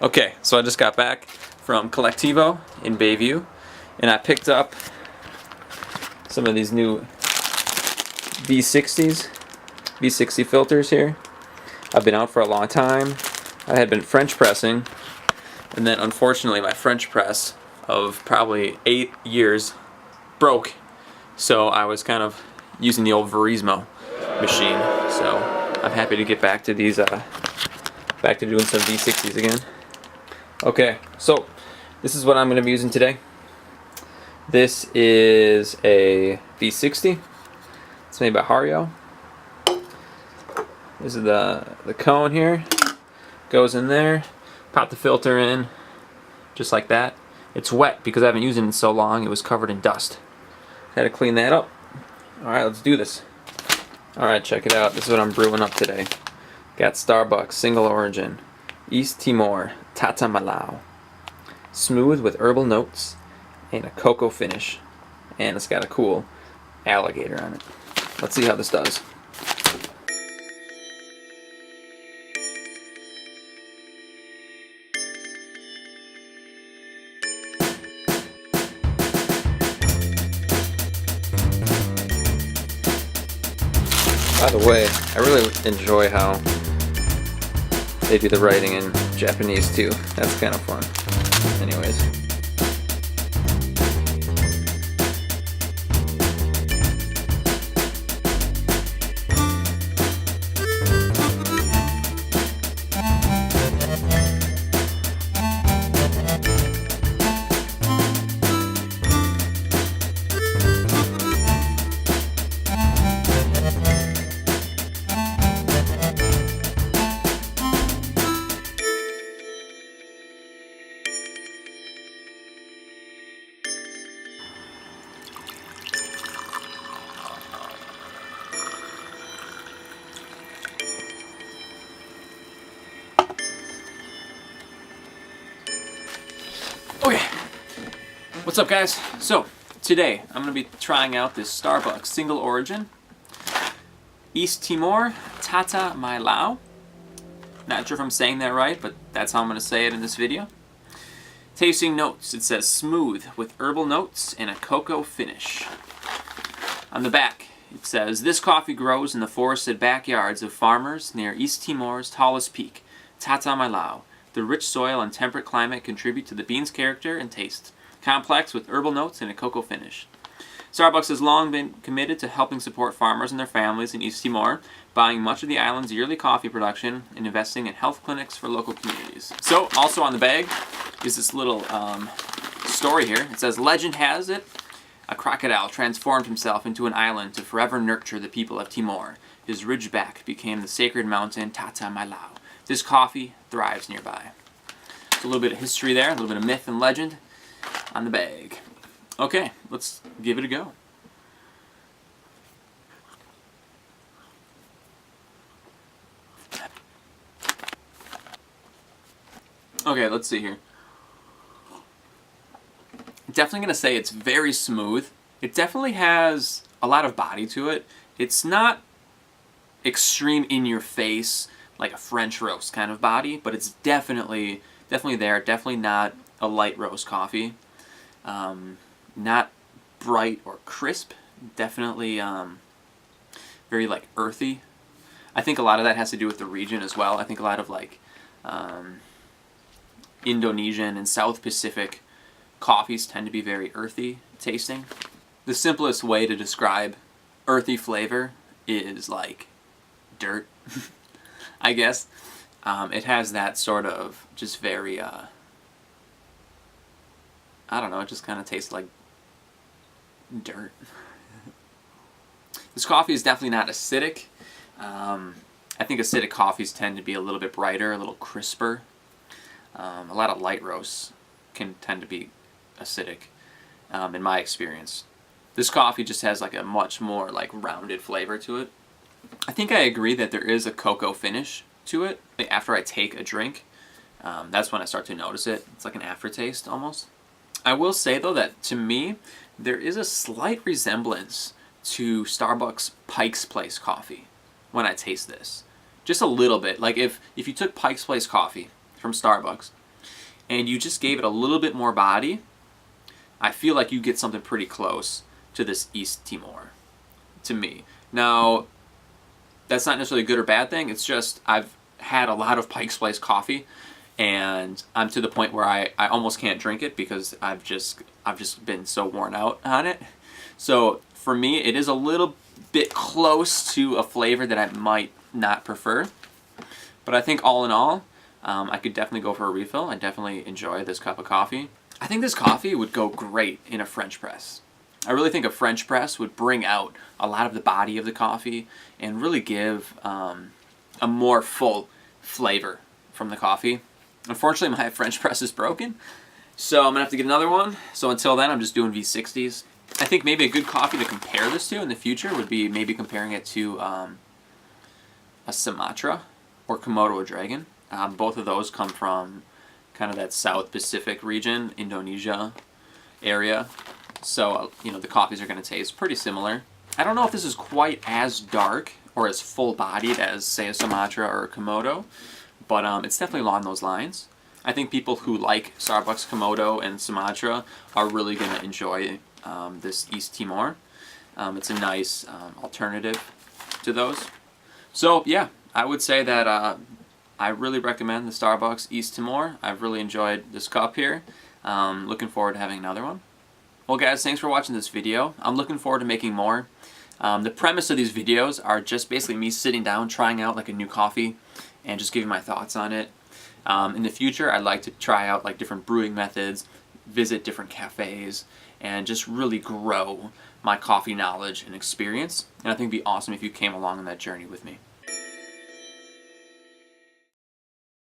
Okay, so I just got back from Collectivo in Bayview, and I picked up some of these new V60 filters here. I've been out for a long time. I had been French pressing, and then unfortunately my French press of probably 8 years broke, so I was kind of using the old Verismo machine. So I'm happy to get back to these, back to doing some V60s again. Okay, so this is what I'm going to be using today. This is a V60. It's made by Hario. This is the cone here. Goes in there. Pop the filter in, just like that. It's wet because I haven't used it in so long. It was covered in dust. Had to clean that up. Alright, let's do this. Alright, check it out. This is what I'm brewing up today. Got Starbucks, single origin. East Timor, Tatamailau. Smooth with herbal notes and a cocoa finish. And it's got a cool alligator on it. Let's see how this does. By the way, I really enjoy how they do the writing in Japanese too. That's kind of fun. Anyways. Okay, what's up guys? So, today I'm going to be trying out this Starbucks single origin East Timor Tatamailau. Not sure if I'm saying that right, but that's how I'm going to say it in this video. Tasting notes, it says smooth with herbal notes and a cocoa finish. On the back, it says, this coffee grows in the forested backyards of farmers near East Timor's tallest peak, Tatamailau. The rich soil and temperate climate contribute to the bean's character and taste, complex with herbal notes and a cocoa finish. Starbucks has long been committed to helping support farmers and their families in East Timor, buying much of the island's yearly coffee production and investing in health clinics for local communities. So, also on the bag is this little story here. It says, legend has it, a crocodile transformed himself into an island to forever nurture the people of Timor. His ridgeback became the sacred mountain Tatamailau. This coffee thrives nearby. So a little bit of history there, a little bit of myth and legend on the bag. Okay, let's give it a go. Okay, let's see here. Definitely going to say it's very smooth. It definitely has a lot of body to it. It's not extreme in your face, like a French roast kind of body, but it's definitely there. Definitely not a light roast coffee. Not bright or crisp. Definitely very like earthy. I think a lot of that has to do with the region as well. I think a lot of like Indonesian and South Pacific coffees tend to be very earthy tasting. The simplest way to describe earthy flavor is like dirt. I guess. It has that sort of just very, I don't know, it just kind of tastes like dirt. This coffee is definitely not acidic. I think acidic coffees tend to be a little bit brighter, a little crisper. A lot of light roasts can tend to be acidic, in my experience. This coffee just has like a much more like rounded flavor to it. I think I agree that there is a cocoa finish to it. After I take a drink, that's when I start to notice it. It's like an aftertaste almost. I will say though that to me, there is a slight resemblance to Starbucks Pike's Place coffee when I taste this. Just a little bit. Like if you took Pike's Place coffee from Starbucks and you just gave it a little bit more body, I feel like you get something pretty close to this East Timor, to me. Now, that's not necessarily a good or bad thing. It's just I've had a lot of Pike's Place coffee, and I'm to the point where I almost can't drink it because I've just been so worn out on it. So for me, it is a little bit close to a flavor that I might not prefer. But I think all in all, I could definitely go for a refill. I definitely enjoy this cup of coffee. I think this coffee would go great in a French press. I really think a French press would bring out a lot of the body of the coffee and really give a more full flavor from the coffee. Unfortunately, my French press is broken, so I'm going to have to get another one. So until then, I'm just doing V60s. I think maybe a good coffee to compare this to in the future would be maybe comparing it to a Sumatra or Komodo dragon. Both of those come from kind of that South Pacific region, Indonesia area. So, you know, the coffees are going to taste pretty similar. I don't know if this is quite as dark or as full-bodied as, say, a Sumatra or a Komodo, but it's definitely along those lines. I think people who like Starbucks Komodo and Sumatra are really going to enjoy this East Timor. It's a nice alternative to those. So, yeah, I would say that I really recommend the Starbucks East Timor. I've really enjoyed this cup here. Looking forward to having another one. Well guys, thanks for watching this video. I'm looking forward to making more. The premise of these videos are just basically me sitting down, trying out like a new coffee, and just giving my thoughts on it. In the future, I'd like to try out like different brewing methods, visit different cafes, and just really grow my coffee knowledge and experience. And I think it'd be awesome if you came along on that journey with me.